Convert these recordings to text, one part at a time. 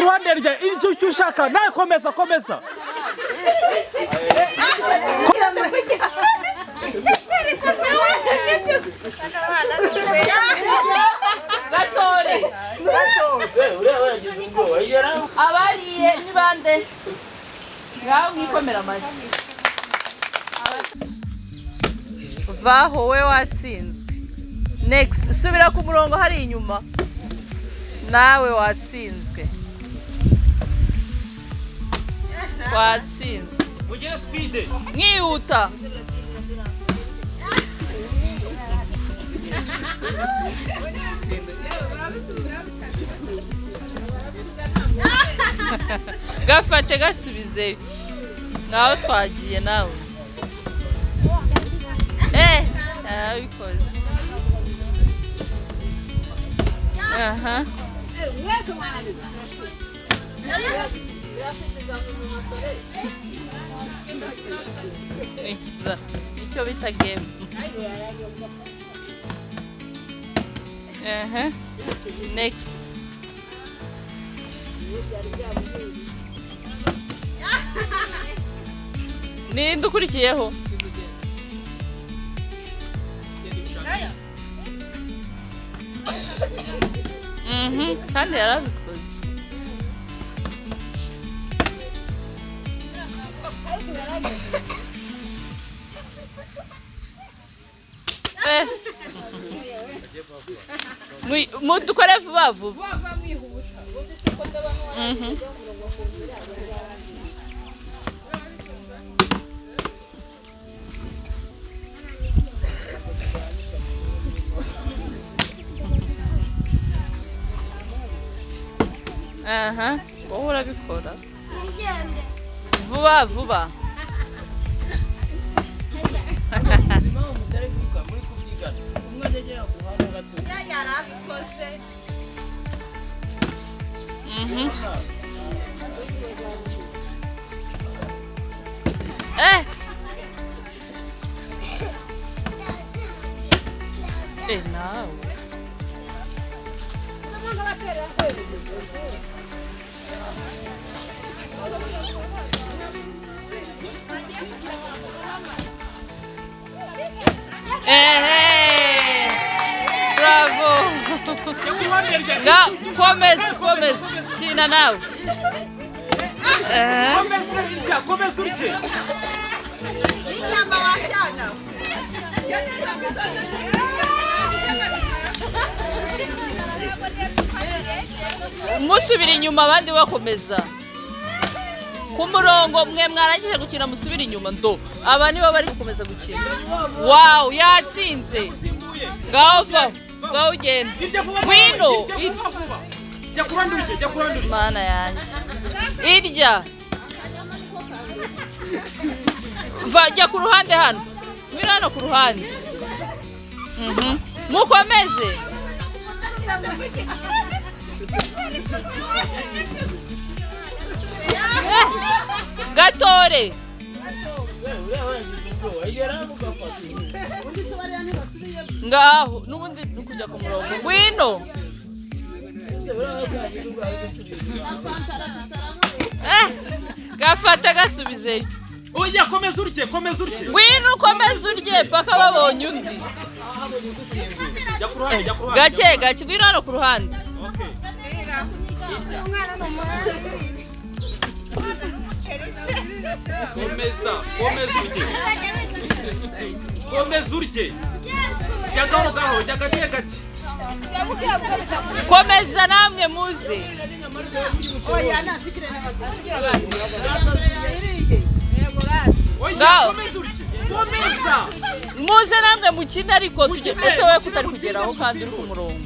kuruhande rya icyo ushaka nawe komeza Gatore abariye ni bande ngaho mwikomera amashyi vaho we watsinzwe next subira ku murongo hari inyuma nawe watsinzwe mugire speed mwihuta gafate gasubize ngaho twagiye nawe arabikoze aha nicyo bita game next ninde ukurikiyeho kandi yarabikoze dukore vuba vuba wowe urabikora vuba vuba nawe bravo komeza kina nawe komeza urye inyama washyana musubira inyuma abandi bakomeza ku murongo mwe mwarangije gukina musubira inyuma ndo aba nibo bari gukomeza gukina wow yatsinze ngaho vaho ugenda wino mana yanjye irya jya ku ruhande hano mwira hano ku ruhande mukomeze Gatore ngaho nubundi nukujya ku murongo wino gafata gasubize oya komeza urye wino komeza urye paka babonye undi gake wino hano ku ruhande komeza urye jagaho jagagiye gake komeza namwe muze muze namwe mukine ariko ese wowe kutari kugeraho kandi uri ku murongo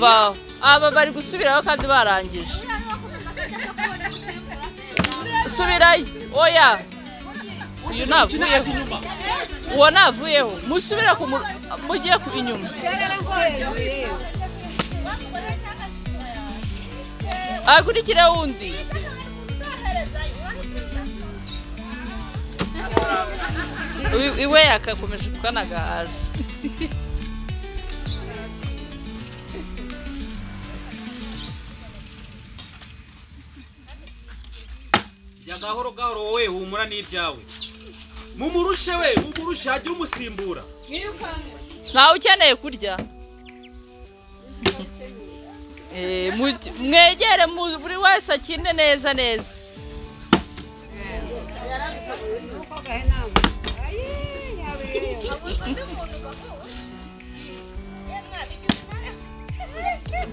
va aba bari gusubiraho kandi barangije subirayo oya uyu navuyeho uwo navuyeho musubire mugiye ku inyuma akurikire wundi iwe yakakomeje kukanaga hasi gahoro gahoro wowe humura n'ibyawe mumurushe we mumurushe hajye umusimbura ntawe ukeneye kurya mwegere buri wese akine neza neza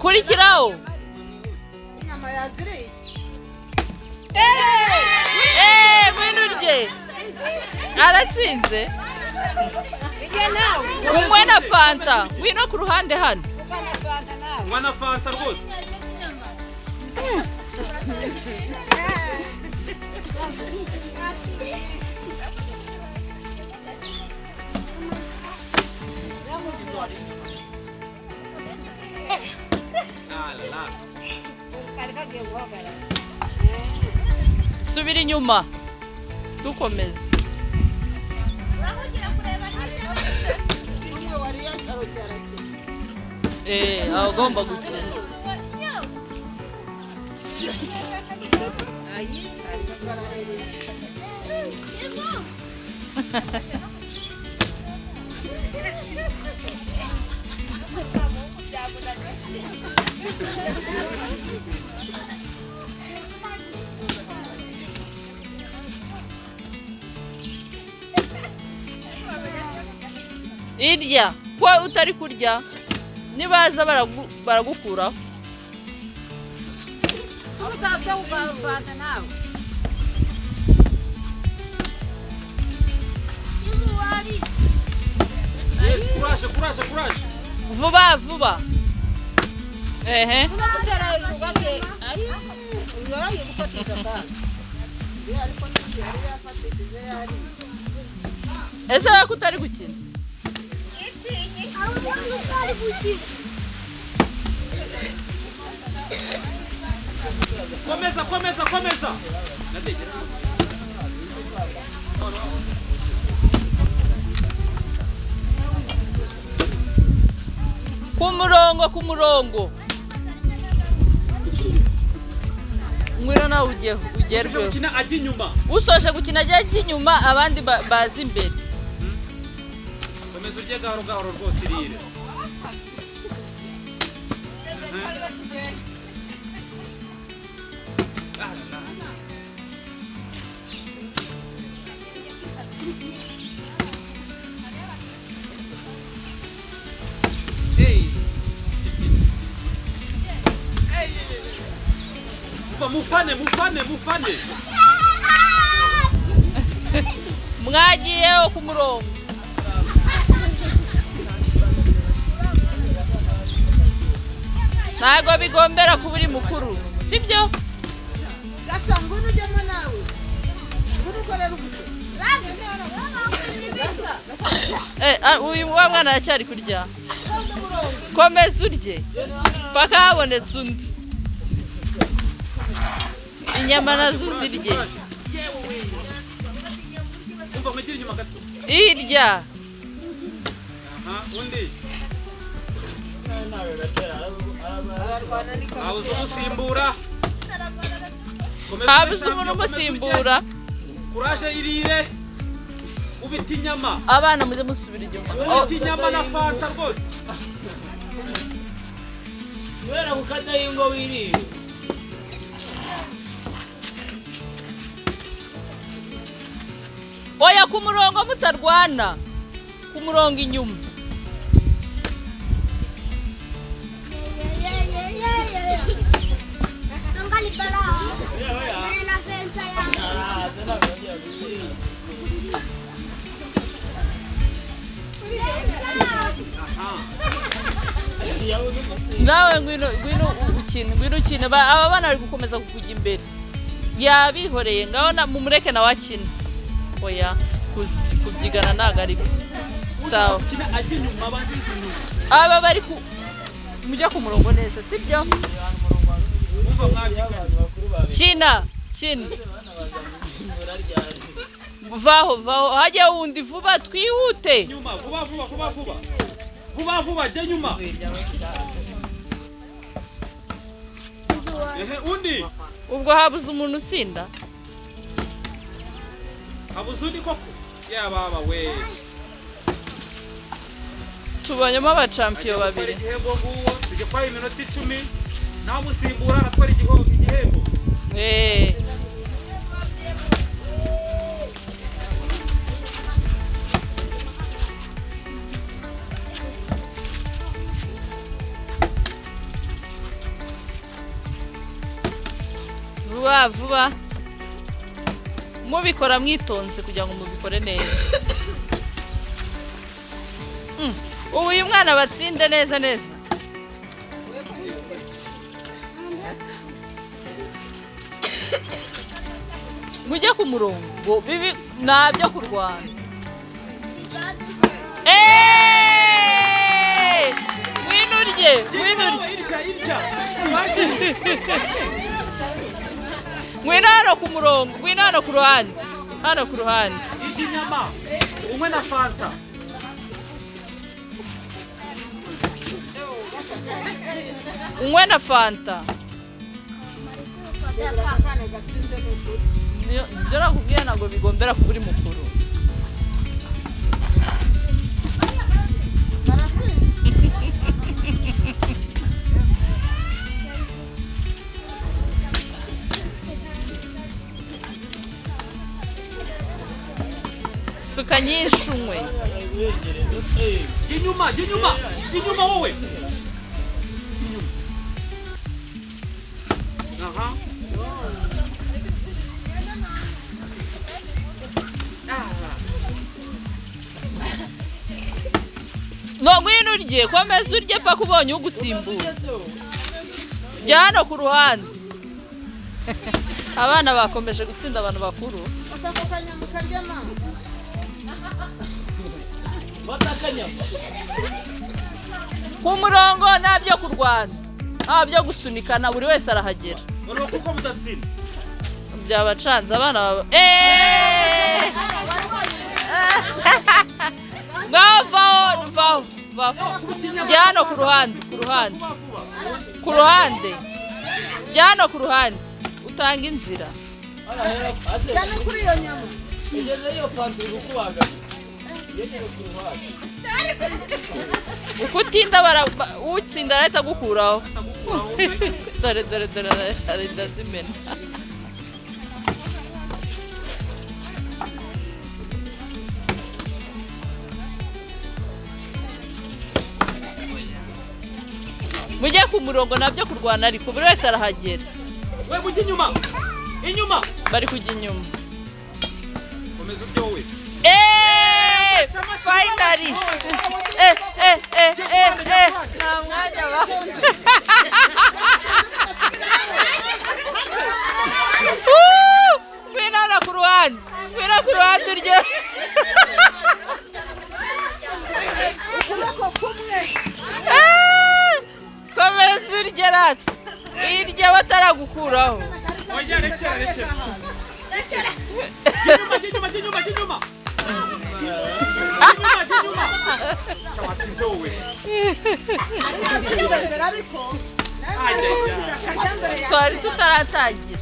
kurikiraho ngwino urye aratsinze unywe na fanta ngwino ku ruhande hano unywa na fanta rwose subira inyuma dukomeze agomba gukina irya ko utari kurya nibaza baragukuraho kuraje vuba ehe ese wako utari gukina komeza ku murongo ngwino nawe ugerweho gukina ajya inyuma usoje gukina ajya inyuma abandi bazi imbere komeza ujye gahoro gahoro rwose irire mufane mwagiyeho ku murongo ntago bigombera kuba uri mukuru sibyo gasanga unujyemo nawe urukorera ubukwe uyu wa mwana aracyari kurya komeza urye paka habonetse undi inyama nazo zirye irya habuze umusimbura habuze umuntu umusimbura kuraje irire ubita inyama abana muze musubira inyuma ubita inyama na fanta rwose kubera gukadaho ngo wirire oya ku murongo mutarwana ku murongo inyuma nawe ngwino ukine aba bana bari gukomeza kujya imbere yabihoreye ngaho mumureke nawe akine oya kubyigana ntabwo ari byo sawa aba bari mujya ku murongo neza sibyo kina vaho hajya wundi vuba twihute vuba jya nyuma ubwo habuze umuntu utsinda habuze undi koko yababa we tubonyemo abacampiyo babiri igihembo nguwo tujye kwa iminota 10 naho musimbura atwara igihembo vuba mubikora mwitonze kugira ngo mubikore neza ubu uyu mwana batsinde neza mujye ku murongo bibi nabyo kurwana mwinurye ngwino hano ku murongo ngwino hano ku ruhande inyama umwe na fanta unywe na fanta ibyo nakubwiye ntabwo bigombera kuba uri mukuru suka nyinshi unywe inyuma wowe aha no ngwino urye komeza urye paka ubonye ugusimbura jya hano ku ruhande abana bakomeje gutsinda abantu bakuru ku murongo ntabyo kurwana ntabyo gusunikana buri wese arahagera kuko mudatsinda byabacanze abana baba vaho jya hano ku ruhande utanga inzira uko utinda utsinda arahita agukuraho dore arinda zimena mujye ku murongo nabyo kurwana ariko buri wese arahagera we mujye inyuma bari kujya inyuma komeza uryo wowe finally nta mwanya ba ngwino ku ruhande uryo komeza urye rati irya bataragukuraho twari tutaratangira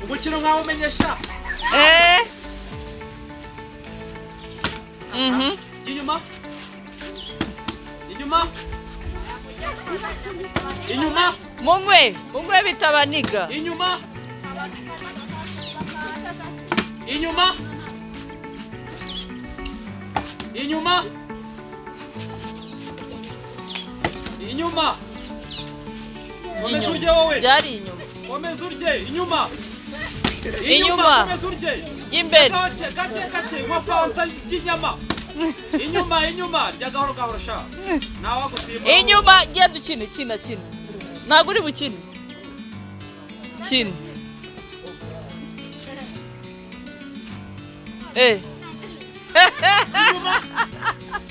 umukino nkaho umenyesha inyuma munywe bitabaniga inyuma komeza urye wowe byari inyuma komeza urye inyuma komeza urye imbere gake nka fanta y'inyama inyuma rya gahoro sha nawe gusimba inyuma genda ukine kina ntabwo uri bukine kina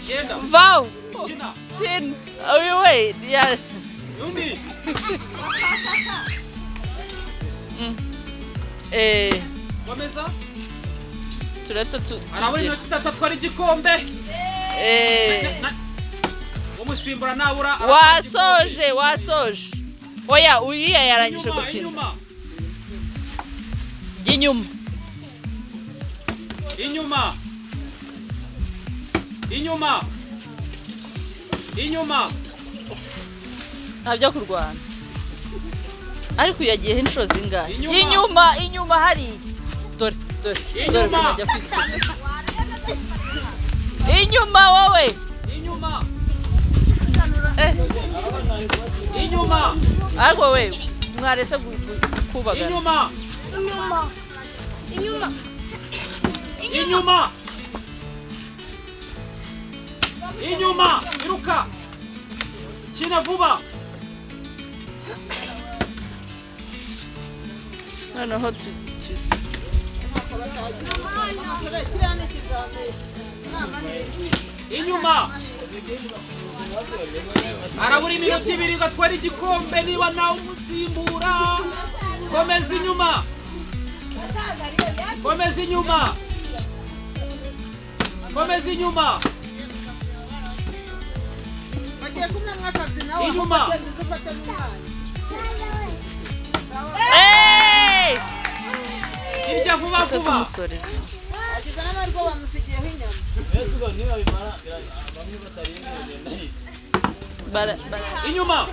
genda vaho kina uyu we undi komeza tureta arabona inoti atatu ari igikombe umusimbura nabura wasoje oya uriya yarangije gukina inyuma ntabyo kurwana ariko yagiye inshuro zingahe inyuma hari dore kumajya kwisoma inyuma wowe inyuma ariko we mwaretse kubagana inyuma iruka kina vuba noneho inyuma arabura iminota 2 gatwara igikombe niba nawe umusimbura komeza inyuma inyuma irya vuba inyuma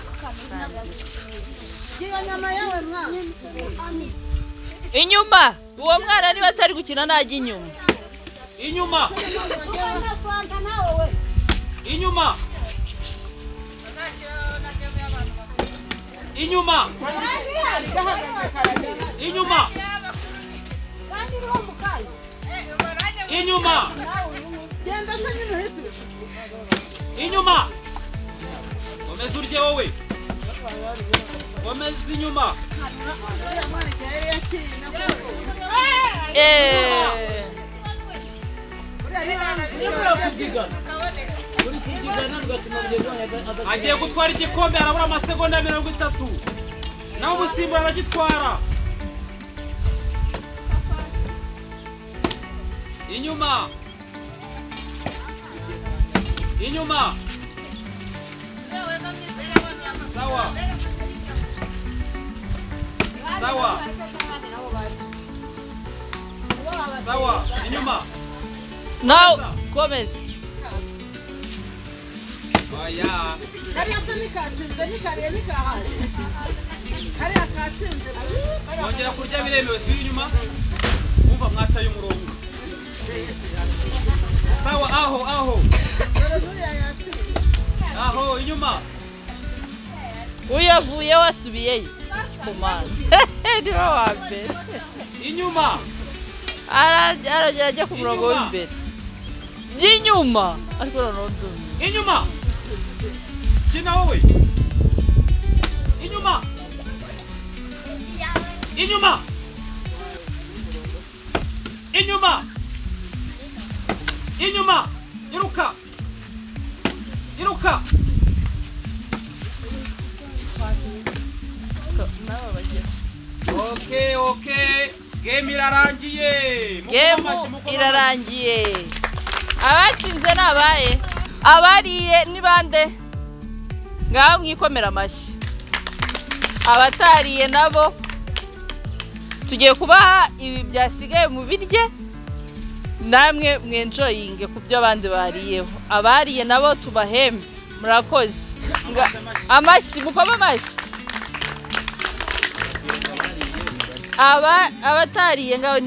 inyuma uwo mwana niba atari gukina najya inyuma komeza urye wowe komeza inyuma agiye gutwara igikombe arabura amasegonda 30 nawe umusimbura aragitwara inyuma sawa inyuma now komeza oya ongera kurya biremewe si inyuma umva mwataye umurongo sawa aho inyuma uyavuye wasubiyeyo kumana niwe wa mbere inyuma aragera ajya ku murongo w'imbere by'inyuma ariko noneho inyuma kina wowe inyuma iruka okay game irarangiye abatsinze nabaye abariye ni bande ngaho mwikomera amashyi abatariye nabo tugiye kubaha ibi byasigaye mu birye namwe mwenjoyinge ku byo abandi bariyeho abariye nabo tubahembe murakoze amashyi mukoma amashyi abatariye ngaho